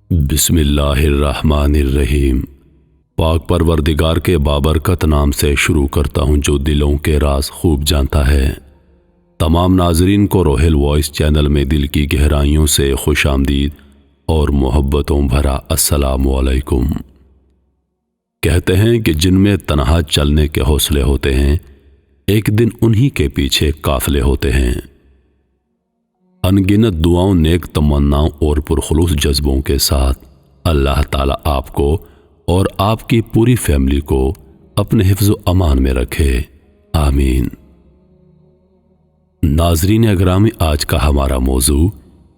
بسم اللہ الرحمن الرحیم۔ پاک پروردگار کے بابرکت نام سے شروع کرتا ہوں جو دلوں کے راز خوب جانتا ہے۔ تمام ناظرین کو روحل وائس چینل میں دل کی گہرائیوں سے خوش آمدید اور محبتوں بھرا السلام علیکم۔ کہتے ہیں کہ جن میں تنہا چلنے کے حوصلے ہوتے ہیں، ایک دن انہی کے پیچھے قافلے ہوتے ہیں۔ انگنت دعاؤں، نیک تمناؤں اور پرخلوص جذبوں کے ساتھ اللہ تعالیٰ آپ کو اور آپ کی پوری فیملی کو اپنے حفظ و امان میں رکھے، آمین۔ ناظرین اگرامی، آج کا ہمارا موضوع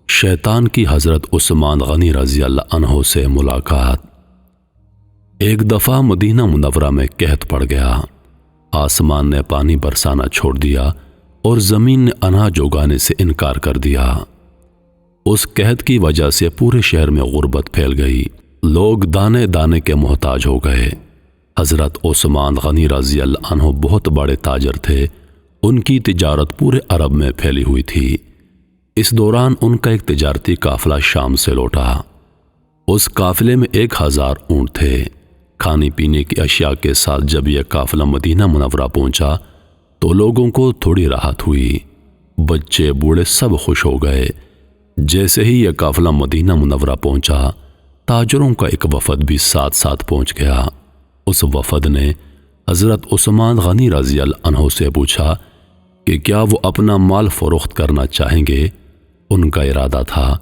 شیطان کی حضرت عثمان غنی رضی اللہ عنہ سے ملاقات۔ ایک دفعہ مدینہ منورہ میں قحط پڑ گیا، آسمان نے پانی برسانا چھوڑ دیا اور زمین نے اناج اگانے سے انکار کر دیا۔ اس قحط کی وجہ سے پورے شہر میں غربت پھیل گئی، لوگ دانے دانے کے محتاج ہو گئے۔ حضرت عثمان غنی رضی اللہ عنہ بہت بڑے تاجر تھے، ان کی تجارت پورے عرب میں پھیلی ہوئی تھی۔ اس دوران ان کا ایک تجارتی قافلہ شام سے لوٹا۔ اس قافلے میں 1000 اونٹ تھے۔ کھانے پینے کی اشیاء کے ساتھ جب یہ قافلہ مدینہ منورہ پہنچا تو لوگوں کو تھوڑی راحت ہوئی، بچے بوڑھے سب خوش ہو گئے۔ جیسے ہی یہ قافلہ مدینہ منورہ پہنچا، تاجروں کا ایک وفد بھی ساتھ ساتھ پہنچ گیا۔ اس وفد نے حضرت عثمان غنی رضی اللہ عنہ سے پوچھا کہ کیا وہ اپنا مال فروخت کرنا چاہیں گے۔ ان کا ارادہ تھا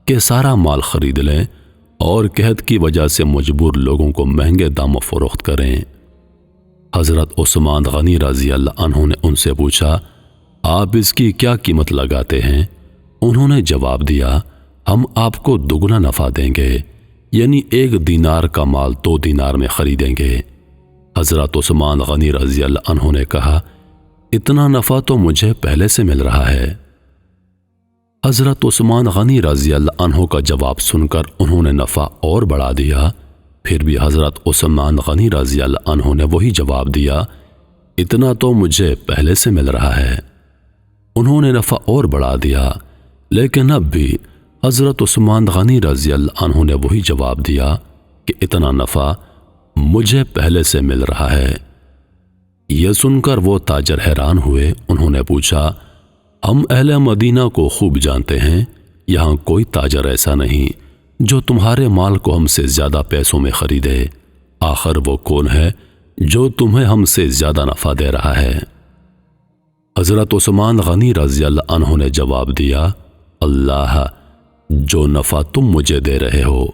کہ سارا مال خرید لیں اور قحط کی وجہ سے مجبور لوگوں کو مہنگے داموں فروخت کریں۔ حضرت عثمان غنی رضی اللہ عنہ نے ان سے پوچھا، آپ اس کی کیا قیمت لگاتے ہیں؟ انہوں نے جواب دیا، ہم آپ کو دگنا نفع دیں گے، یعنی 1 دینار کا مال 2 دینار میں خریدیں گے۔ حضرت عثمان غنی رضی اللہ عنہ نے کہا، اتنا نفع تو مجھے پہلے سے مل رہا ہے۔ حضرت عثمان غنی رضی اللہ عنہ کا جواب سن کر انہوں نے نفع اور بڑھا دیا۔ پھر بھی حضرت عثمان غنی رضی اللہ عنہ نے وہی جواب دیا، اتنا تو مجھے پہلے سے مل رہا ہے۔ انہوں نے نفع اور بڑھا دیا، لیکن اب بھی حضرت عثمان غنی رضی اللہ عنہ نے وہی جواب دیا کہ اتنا نفع مجھے پہلے سے مل رہا ہے۔ یہ سن کر وہ تاجر حیران ہوئے۔ انہوں نے پوچھا، ہم اہل مدینہ کو خوب جانتے ہیں، یہاں کوئی تاجر ایسا نہیں جو تمہارے مال کو ہم سے زیادہ پیسوں میں خریدے، آخر وہ کون ہے جو تمہیں ہم سے زیادہ نفع دے رہا ہے؟ حضرت عثمان غنی رضی اللہ عنہ نے جواب دیا، اللہ، جو نفع تم مجھے دے رہے ہو،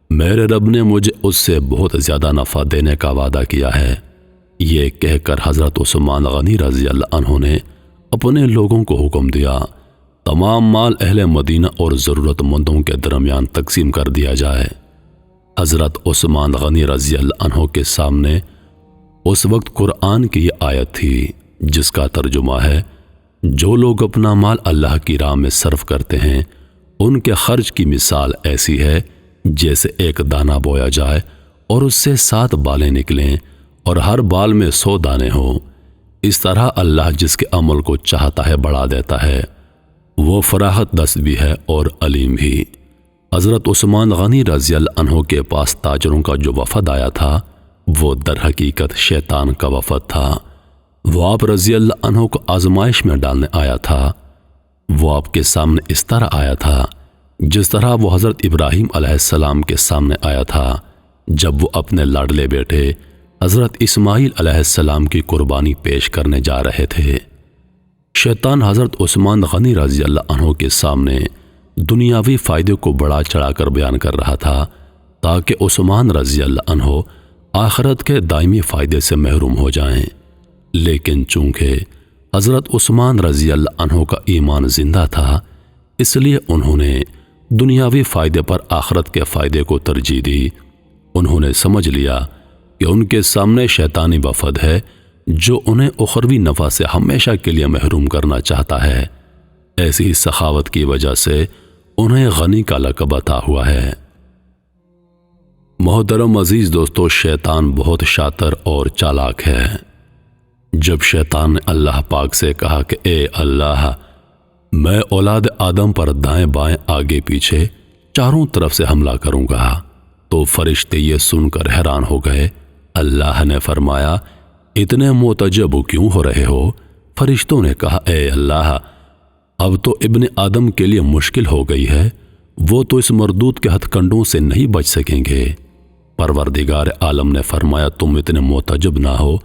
میرے رب نے مجھے اس سے بہت زیادہ نفع دینے کا وعدہ کیا ہے۔ یہ کہہ کر حضرت عثمان غنی رضی اللہ عنہ نے اپنے لوگوں کو حکم دیا، تمام مال اہل مدینہ اور ضرورت مندوں کے درمیان تقسیم کر دیا جائے۔ حضرت عثمان غنی رضی اللہ عنہ کے سامنے اس وقت قرآن کی یہ آیت تھی جس کا ترجمہ ہے، جو لوگ اپنا مال اللہ کی راہ میں صرف کرتے ہیں، ان کے خرچ کی مثال ایسی ہے جیسے ایک دانہ بویا جائے اور اس سے 7 بالیں نکلیں اور ہر بال میں 100 دانے ہوں۔ اس طرح اللہ جس کے عمل کو چاہتا ہے بڑھا دیتا ہے، وہ فراخت دست بھی ہے اور علیم بھی۔ حضرت عثمان غنی رضی اللہ عنہ کے پاس تاجروں کا جو وفد آیا تھا، وہ در حقیقت شیطان کا وفد تھا۔ وہ آپ رضی اللہ عنہ کو آزمائش میں ڈالنے آیا تھا۔ وہ آپ کے سامنے اس طرح آیا تھا جس طرح وہ حضرت ابراہیم علیہ السلام کے سامنے آیا تھا جب وہ اپنے لاڈلے بیٹے حضرت اسماعیل علیہ السلام کی قربانی پیش کرنے جا رہے تھے۔ شیطان حضرت عثمان غنی رضی اللہ عنہ کے سامنے دنیاوی فائدے کو بڑا چڑھا کر بیان کر رہا تھا تاکہ عثمان رضی اللہ عنہ آخرت کے دائمی فائدے سے محروم ہو جائیں، لیکن چونکہ حضرت عثمان رضی اللہ عنہ کا ایمان زندہ تھا، اس لیے انہوں نے دنیاوی فائدے پر آخرت کے فائدے کو ترجیح دی۔ انہوں نے سمجھ لیا کہ ان کے سامنے شیطانی وفد ہے جو انہیں اخروی نفع سے ہمیشہ کے لیے محروم کرنا چاہتا ہے۔ ایسی ہی سخاوت کی وجہ سے انہیں غنی کا لقب عطا ہوا ہے۔ محترم عزیز دوستو، شیطان بہت شاطر اور چالاک ہے۔ جب شیطان نے اللہ پاک سے کہا کہ اے اللہ، میں اولاد آدم پر دائیں بائیں آگے پیچھے چاروں طرف سے حملہ کروں گا۔ تو فرشتے یہ سن کر حیران ہو گئے۔ اللہ نے فرمایا، اتنے معتجب کیوں ہو رہے ہو؟ فرشتوں نے کہا، اے اللہ، اب تو ابن آدم کے لیے مشکل ہو گئی ہے، وہ تو اس مردود کے ہتھ کنڈوں سے نہیں بچ سکیں گے۔ پروردگار عالم نے فرمایا، تم اتنے معتجب نہ ہو،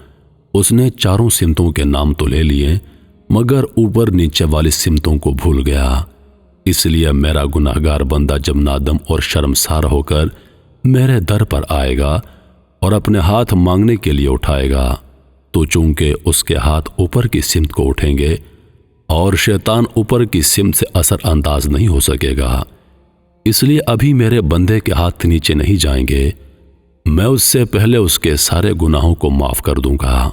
اس نے چاروں سمتوں کے نام تو لے لیے مگر اوپر نیچے والی سمتوں کو بھول گیا۔ اس لیے میرا گناہگار بندہ جب نادم اور شرمسار ہو کر میرے در پر آئے گا اور اپنے ہاتھ مانگنے کے لیے اٹھائے گا تو چونکہ اس کے ہاتھ اوپر کی سمت کو اٹھیں گے اور شیطان اوپر کی سمت سے اثر انداز نہیں ہو سکے گا، اس لیے ابھی میرے بندے کے ہاتھ نیچے نہیں جائیں گے، میں اس سے پہلے اس کے سارے گناہوں کو معاف کر دوں گا۔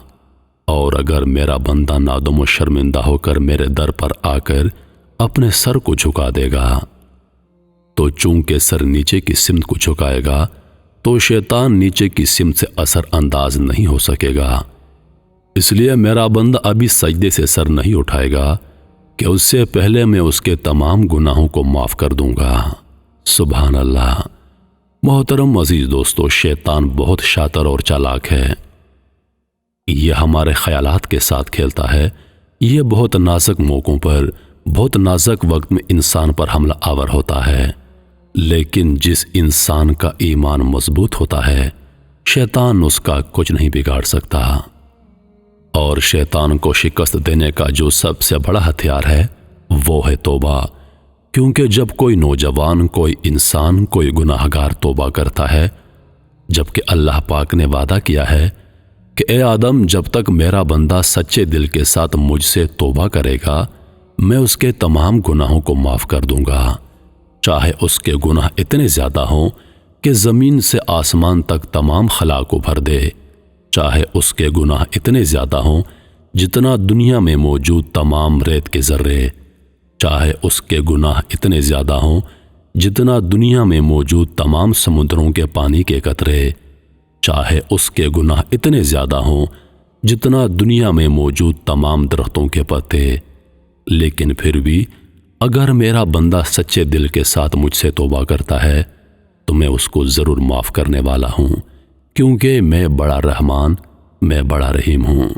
اور اگر میرا بندہ نادم و شرمندہ ہو کر میرے در پر آ کر اپنے سر کو جھکا دے گا تو چونکہ سر نیچے کی سمت کو جھکائے گا تو شیطان نیچے کی سمت سے اثر انداز نہیں ہو سکے گا، اس لیے میرا بندہ ابھی سجدے سے سر نہیں اٹھائے گا کہ اس سے پہلے میں اس کے تمام گناہوں کو معاف کر دوں گا۔ سبحان اللہ۔ محترم عزیز دوستو، شیطان بہت شاطر اور چالاک ہے۔ یہ ہمارے خیالات کے ساتھ کھیلتا ہے۔ یہ بہت نازک موقعوں پر، بہت نازک وقت میں انسان پر حملہ آور ہوتا ہے، لیکن جس انسان کا ایمان مضبوط ہوتا ہے شیطان اس کا کچھ نہیں بگاڑ سکتا۔ اور شیطان کو شکست دینے کا جو سب سے بڑا ہتھیار ہے وہ ہے توبہ، کیونکہ جب کوئی نوجوان، کوئی انسان، کوئی گناہگار توبہ کرتا ہے، جبکہ اللہ پاک نے وعدہ کیا ہے کہ اے آدم، جب تک میرا بندہ سچے دل کے ساتھ مجھ سے توبہ کرے گا میں اس کے تمام گناہوں کو معاف کر دوں گا، چاہے اس کے گناہ اتنے زیادہ ہوں کہ زمین سے آسمان تک تمام خلا کو بھر دے، چاہے اس کے گناہ اتنے زیادہ ہوں جتنا دنیا میں موجود تمام ریت کے ذرے، چاہے اس کے گناہ اتنے زیادہ ہوں جتنا دنیا میں موجود تمام سمندروں کے پانی کے قطرے، چاہے اس کے گناہ اتنے زیادہ ہوں جتنا دنیا میں موجود تمام درختوں کے پتے، لیکن پھر بھی اگر میرا بندہ سچے دل کے ساتھ مجھ سے توبہ کرتا ہے تو میں اس کو ضرور معاف کرنے والا ہوں، کیونکہ میں بڑا رحمان، میں بڑا رحیم ہوں۔